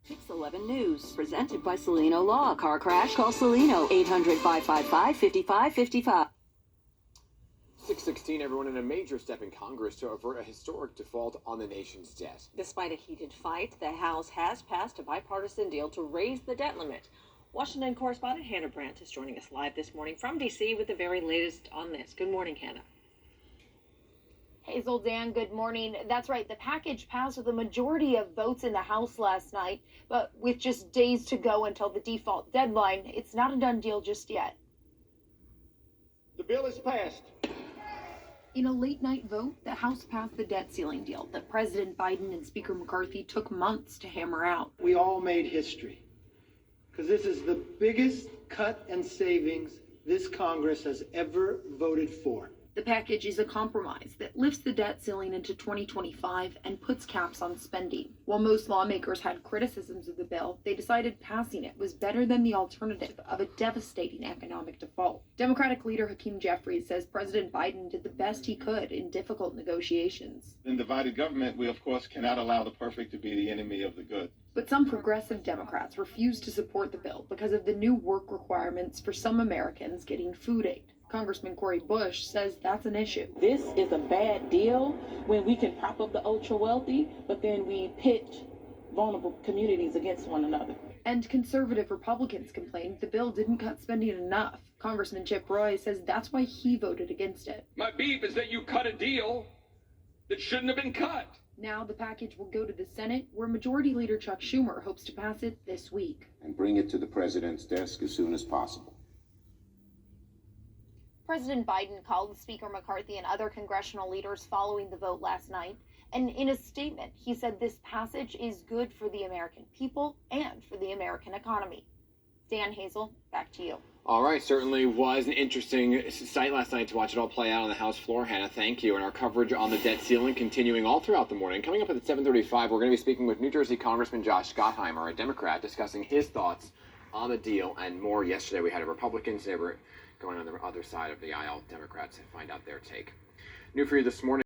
611 News, presented by Celino Law. Car crash? Call Celino, 800-555-5555. 6:16, everyone. In a major step in Congress to avert a historic default on the nation's debt. Despite a heated fight, the House has passed a bipartisan deal to raise the debt limit. Washington correspondent Hannah Brandt is joining us live this morning from D.C. with the very latest on this. Good morning, Hannah. Hazel, Dan, good morning. That's right. The package passed with a majority of votes in the House last night, but with just days to go until the default deadline, it's not a done deal just yet. The bill is passed. In a late-night vote, the House passed the debt ceiling deal that President Biden and Speaker McCarthy took months to hammer out. We all made history, because this is the biggest cut in savings this Congress has ever voted for. The package is a compromise that lifts the debt ceiling into 2025 and puts caps on spending. While most lawmakers had criticisms of the bill, they decided passing it was better than the alternative of a devastating economic default. Democratic leader Hakeem Jeffries says President Biden did the best he could in difficult negotiations. In divided government, we of course cannot allow the perfect to be the enemy of the good. But some progressive Democrats refused to support the bill because of the new work requirements for some Americans getting food aid. Congressman Cori Bush says that's an issue. This is a bad deal when we can prop up the ultra wealthy, but then we pit vulnerable communities against one another. And conservative Republicans complained the bill didn't cut spending enough. Congressman Chip Roy says that's why he voted against it. My beef is that you cut a deal that shouldn't have been cut. Now the package will go to the Senate, where Majority Leader Chuck Schumer hopes to pass it this week. And bring it to the president's desk as soon as possible. President Biden called Speaker McCarthy and other congressional leaders following the vote last night. And in a statement, he said this passage is good for the American people and for the American economy. Dan, Hazel, back to you. All right, certainly was an interesting sight last night to watch it all play out on the House floor. Hannah, thank you. And our coverage on the debt ceiling continuing all throughout the morning. Coming up at 7:35, we're going to be speaking with New Jersey Congressman Josh Gottheimer, a Democrat, discussing his thoughts on the deal and more. Yesterday we had a Republican, today we're going on the other side of the aisle, Democrats, to find out their take. New for you this morning.